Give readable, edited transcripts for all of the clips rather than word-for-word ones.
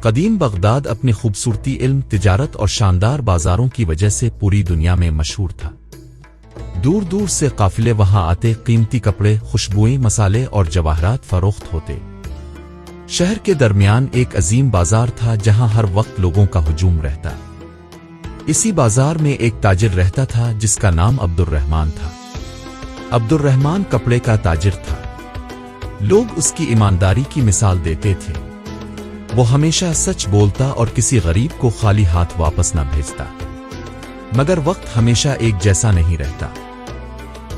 قدیم بغداد اپنی خوبصورتی، علم، تجارت اور شاندار بازاروں کی وجہ سے پوری دنیا میں مشہور تھا۔ دور دور سے قافلے وہاں آتے، قیمتی کپڑے، خوشبوئیں، مسالے اور جواہرات فروخت ہوتے۔ شہر کے درمیان ایک عظیم بازار تھا جہاں ہر وقت لوگوں کا ہجوم رہتا۔ اسی بازار میں ایک تاجر رہتا تھا جس کا نام عبد الرحمن تھا۔ عبد الرحمن کپڑے کا تاجر تھا۔ لوگ اس کی ایمانداری کی مثال دیتے تھے۔ وہ ہمیشہ سچ بولتا اور کسی غریب کو خالی ہاتھ واپس نہ بھیجتا۔ مگر وقت ہمیشہ ایک جیسا نہیں رہتا۔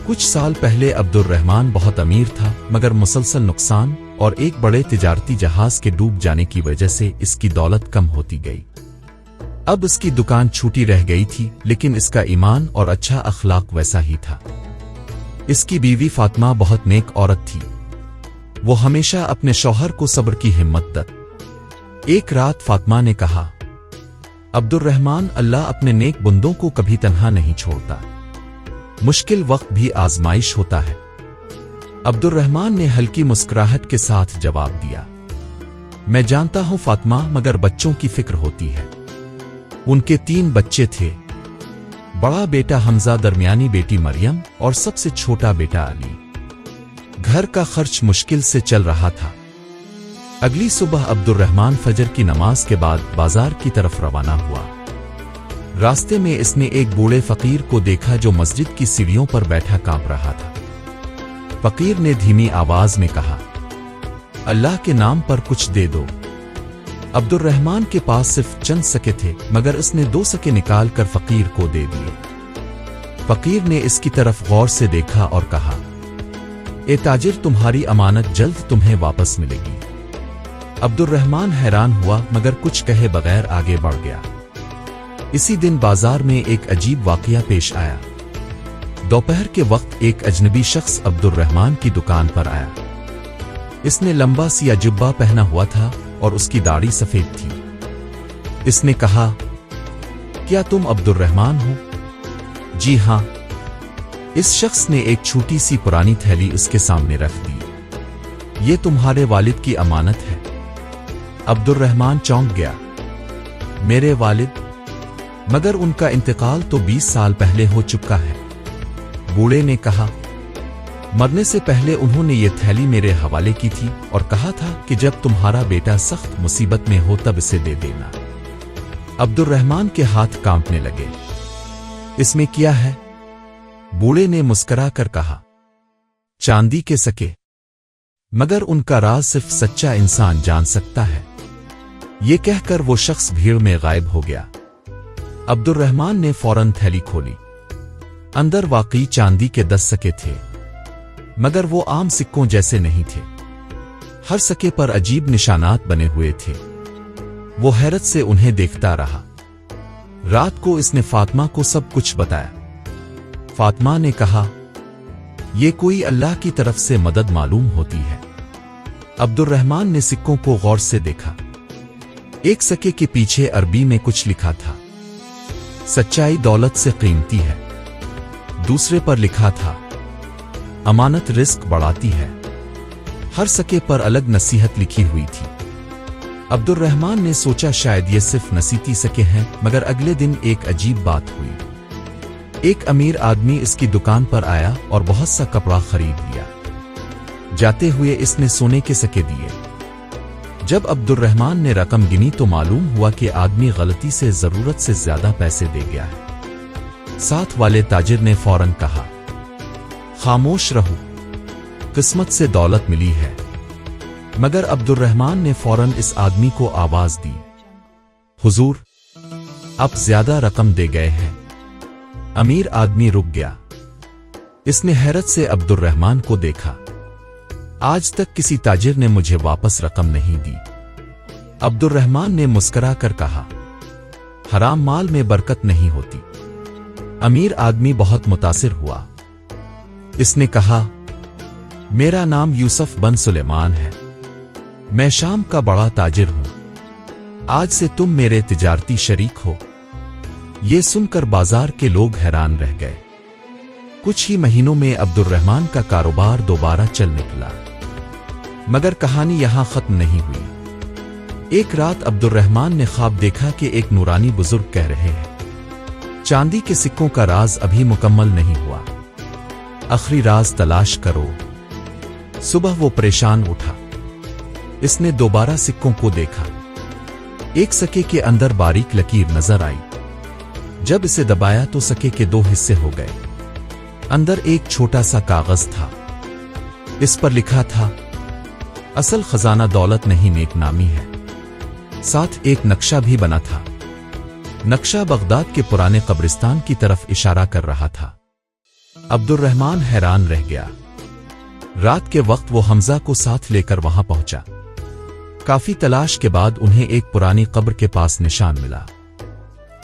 کچھ سال پہلے عبد الرحمن بہت امیر تھا، مگر مسلسل نقصان اور ایک بڑے تجارتی جہاز کے ڈوب جانے کی وجہ سے اس کی دولت کم ہوتی گئی۔ اب اس کی دکان چھوٹی رہ گئی تھی، لیکن اس کا ایمان اور اچھا اخلاق ویسا ہی تھا۔ اس کی بیوی فاطمہ بہت نیک عورت تھی۔ وہ ہمیشہ اپنے شوہر کو صبر کی ہمت دی۔ ایک رات فاطمہ نے کہا، عبد الرحمن، اللہ اپنے نیک بندوں کو کبھی تنہا نہیں چھوڑتا۔ مشکل وقت بھی آزمائش ہوتا ہے۔ عبد الرحمن نے ہلکی مسکراہٹ کے ساتھ جواب دیا، میں جانتا ہوں فاطمہ، مگر بچوں کی فکر ہوتی ہے۔ ان کے 3 بچے تھے، بڑا بیٹا حمزہ، درمیانی بیٹی مریم اور سب سے چھوٹا بیٹا علی۔ گھر کا خرچ مشکل سے چل رہا تھا۔ اگلی صبح عبد الرحمن فجر کی نماز کے بعد بازار کی طرف روانہ ہوا۔ راستے میں اس نے ایک بوڑھے فقیر کو دیکھا جو مسجد کی سیڑھیوں پر بیٹھا کانپ رہا تھا۔ فقیر نے دھیمی آواز میں کہا، اللہ کے نام پر کچھ دے دو۔ عبد الرحمن کے پاس صرف چند سکے تھے، مگر اس نے 2 سکے نکال کر فقیر کو دے دیے۔ فقیر نے اس کی طرف غور سے دیکھا اور کہا، اے تاجر، تمہاری امانت جلد تمہیں واپس ملے گی۔ عبد الرحمن حیران ہوا، مگر کچھ کہے بغیر آگے بڑھ گیا۔ اسی دن بازار میں ایک عجیب واقعہ پیش آیا۔ دوپہر کے وقت ایک اجنبی شخص عبد الرحمن کی دکان پر آیا۔ اس نے لمبا سیاہ جبہ پہنا ہوا تھا اور اس کی داڑھی سفید تھی۔ اس نے کہا، کیا تم عبد الرحمن ہو؟ جی ہاں۔ اس شخص نے ایک چھوٹی سی پرانی تھیلی اس کے سامنے رکھ دی۔ یہ تمہارے والد کی امانت ہے۔ عبد الرحمن چونک گیا، میرے والد؟ مگر ان کا انتقال تو 20 سال پہلے ہو چکا ہے۔ بوڑھے نے کہا، مرنے سے پہلے انہوں نے یہ تھیلی میرے حوالے کی تھی اور کہا تھا کہ جب تمہارا بیٹا سخت مصیبت میں ہو تب اسے دے دینا۔ عبد الرحمن کے ہاتھ کانپنے لگے۔ اس میں کیا ہے؟ بوڑھے نے مسکرا کر کہا، چاندی کے سکے، مگر ان کا راز صرف سچا انسان جان سکتا ہے۔ یہ کہہ کر وہ شخص بھیڑ میں غائب ہو گیا۔ عبد الرحمن نے فوراً تھیلی کھولی۔ اندر واقعی چاندی کے 10 سکے تھے، مگر وہ عام سکوں جیسے نہیں تھے۔ ہر سکے پر عجیب نشانات بنے ہوئے تھے۔ وہ حیرت سے انہیں دیکھتا رہا۔ رات کو اس نے فاطمہ کو سب کچھ بتایا۔ فاطمہ نے کہا، یہ کوئی اللہ کی طرف سے مدد معلوم ہوتی ہے۔ عبد الرحمن نے سکوں کو غور سے دیکھا۔ ایک سکے کے پیچھے عربی میں کچھ لکھا تھا، سچائی دولت سے قیمتی ہے۔ دوسرے پر لکھا تھا، امانت رزق بڑھاتی ہے۔ ہر سکے پر الگ نصیحت لکھی ہوئی تھی۔ عبد الرحمن نے سوچا شاید یہ صرف نصیحتی سکے ہیں، مگر اگلے دن ایک عجیب بات ہوئی۔ ایک امیر آدمی اس کی دکان پر آیا اور بہت سا کپڑا خرید لیا۔ جاتے ہوئے اس نے سونے کے سکے دیے۔ جب عبد الرحمن نے رقم گنی تو معلوم ہوا کہ آدمی غلطی سے ضرورت سے زیادہ پیسے دے گیا ہے۔ ساتھ والے تاجر نے فوراً کہا، خاموش رہو، قسمت سے دولت ملی ہے۔ مگر عبد الرحمن نے فوراً اس آدمی کو آواز دی، حضور، آپ زیادہ رقم دے گئے ہیں۔ امیر آدمی رک گیا۔ اس نے حیرت سے عبد الرحمن کو دیکھا۔ آج تک کسی تاجر نے مجھے واپس رقم نہیں دی۔ عبد الرحمن نے مسکرا کر کہا، حرام مال میں برکت نہیں ہوتی۔ امیر آدمی بہت متاثر ہوا۔ اس نے کہا، میرا نام یوسف بن سلیمان ہے، میں شام کا بڑا تاجر ہوں، آج سے تم میرے تجارتی شریک ہو۔ یہ سن کر بازار کے لوگ حیران رہ گئے۔ کچھ ہی مہینوں میں عبد الرحمن کا کاروبار دوبارہ چل نکلا۔ مگر کہانی یہاں ختم نہیں ہوئی۔ ایک رات عبد الرحمن نے خواب دیکھا کہ ایک نورانی بزرگ کہہ رہے ہیں چاندی کے سکوں کا راز ابھی مکمل نہیں ہوا، آخری راز تلاش کرو۔ صبح وہ پریشان اٹھا، اس نے دوبارہ سکوں کو دیکھا، ایک سکے کے اندر باریک لکیر نظر آئی، جب اسے دبایا تو سکے کے 2 حصے ہو گئے، اندر ایک چھوٹا سا کاغذ تھا، اس پر لکھا تھا اصل خزانہ دولت نہیں نیک نامی ہے، ساتھ ایک نقشہ بھی بنا تھا، نقشہ بغداد کے پرانے قبرستان کی طرف اشارہ کر رہا تھا۔ عبد الرحمن حیران رہ گیا، رات کے وقت وہ حمزہ کو ساتھ لے کر وہاں پہنچا، کافی تلاش کے بعد انہیں ایک پرانی قبر کے پاس نشان ملا،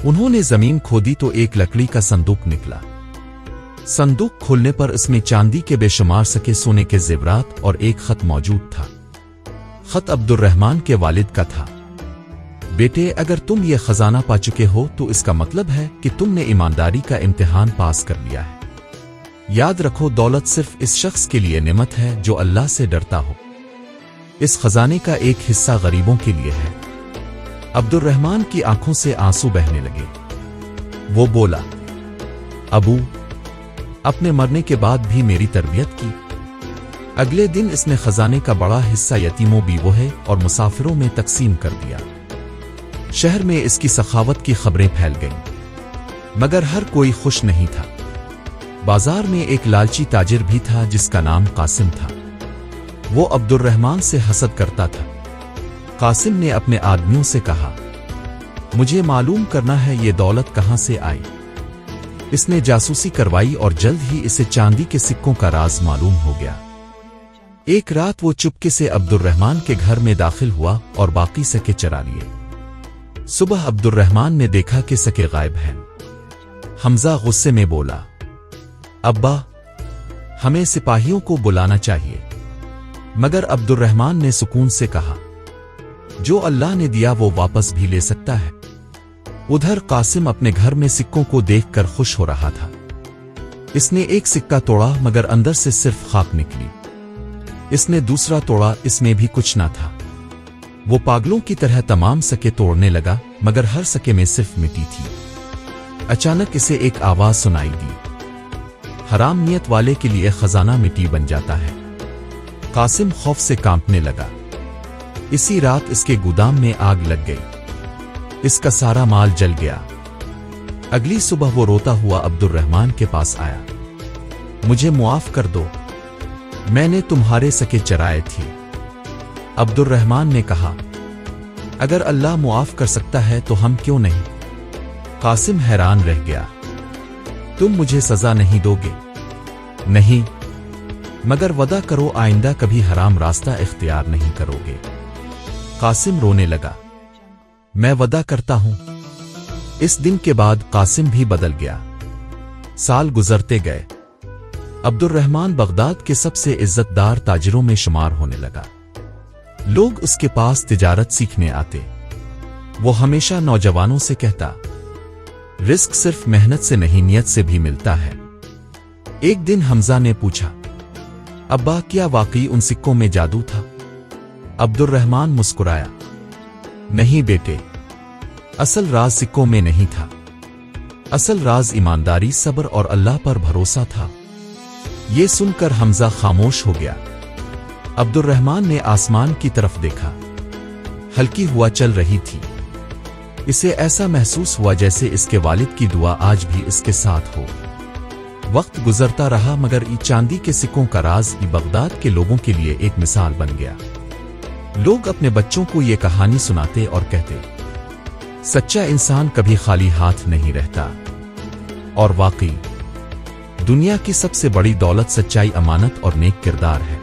انہوں نے زمین کھودی تو ایک لکڑی کا صندوق نکلا، صندوق کھولنے پر اس میں چاندی کے بے شمار سکے سونے کے زیورات اور ایک خط موجود تھا، خط عبد الرحمن کے والد کا تھا، بیٹے اگر تم یہ خزانہ پا چکے ہو تو اس کا مطلب ہے کہ تم نے ایمانداری کا امتحان پاس کر لیا ہے، یاد رکھو دولت صرف اس شخص کے لیے نعمت ہے جو اللہ سے ڈرتا ہو، اس خزانے کا ایک حصہ غریبوں کے لیے ہے۔ عبد الرحمن کی آنکھوں سے آنسو بہنے لگے، وہ بولا ابو اپنے مرنے کے بعد بھی میری تربیت کی۔ اگلے دن اس نے خزانے کا بڑا حصہ یتیموں بیوہ اور مسافروں میں تقسیم کر دیا، شہر میں اس کی سخاوت کی خبریں پھیل گئیں، مگر ہر کوئی خوش نہیں تھا۔ بازار میں ایک لالچی تاجر بھی تھا جس کا نام قاسم تھا، وہ عبد الرحمن سے حسد کرتا تھا۔ قاسم نے اپنے آدمیوں سے کہا مجھے معلوم کرنا ہے یہ دولت کہاں سے آئی۔ اس نے جاسوسی کروائی اور جلد ہی اسے چاندی کے سکوں کا راز معلوم ہو گیا۔ ایک رات وہ چپکے سے عبد الرحمن کے گھر میں داخل ہوا اور باقی سکے چرا لیے۔ صبح عبد الرحمن نے دیکھا کہ سکے غائب ہیں، حمزہ غصے میں بولا ابا ہمیں سپاہیوں کو بلانا چاہیے، مگر عبد الرحمن نے سکون سے کہا جو اللہ نے دیا وہ واپس بھی لے سکتا ہے۔ ادھر قاسم اپنے گھر میں سکوں کو دیکھ کر خوش ہو رہا تھا، اس نے ایک سکہ توڑا مگر اندر سے صرف خاک نکلی، اس نے دوسرا توڑا، اس میں بھی کچھ نہ تھا، وہ پاگلوں کی طرح تمام سکے توڑنے لگا مگر ہر سکے میں صرف مٹی تھی۔ اچانک اسے ایک آواز سنائی دی، حرام نیت والے کے لیے خزانہ مٹی بن جاتا ہے۔ قاسم خوف سے کانپنے لگا، اسی رات اس کے گودام میں آگ لگ گئی، اس کا سارا مال جل گیا۔ اگلی صبح وہ روتا ہوا عبد الرحمن کے پاس آیا، مجھے معاف کر دو، میں نے تمہارے سکے چرائے تھے۔ عبد الرحمن نے کہا اگر اللہ معاف کر سکتا ہے تو ہم کیوں نہیں؟ قاسم حیران رہ گیا، تم مجھے سزا نہیں دو گے؟ نہیں، مگر وعدہ کرو آئندہ کبھی حرام راستہ اختیار نہیں کرو گے۔ قاسم رونے لگا، میں وعدہ کرتا ہوں۔ اس دن کے بعد قاسم بھی بدل گیا۔ سال گزرتے گئے، عبد الرحمن بغداد کے سب سے عزت دار تاجروں میں شمار ہونے لگا، لوگ اس کے پاس تجارت سیکھنے آتے، وہ ہمیشہ نوجوانوں سے کہتا رزق صرف محنت سے نہیں نیت سے بھی ملتا ہے۔ ایک دن حمزہ نے پوچھا ابا کیا واقعی ان سکوں میں جادو تھا؟ عبد الرحمن مسکرایا، نہیں بیٹے، اصل راز سکوں میں نہیں تھا، اصل راز ایمانداری، صبر اور اللہ پر بھروسہ تھا۔ یہ سن کر حمزہ خاموش ہو گیا۔ عبد الرحمن نے آسمان کی طرف دیکھا، ہلکی ہوا چل رہی تھی، اسے ایسا محسوس ہوا جیسے اس کے والد کی دعا آج بھی اس کے ساتھ ہو۔ وقت گزرتا رہا مگر چاندی کے سکوں کا راز بغداد کے لوگوں کے لیے ایک مثال بن گیا۔ لوگ اپنے بچوں کو یہ کہانی سناتے اور کہتے سچا انسان کبھی خالی ہاتھ نہیں رہتا، اور واقعی دنیا کی سب سے بڑی دولت سچائی، امانت اور نیک کردار ہے۔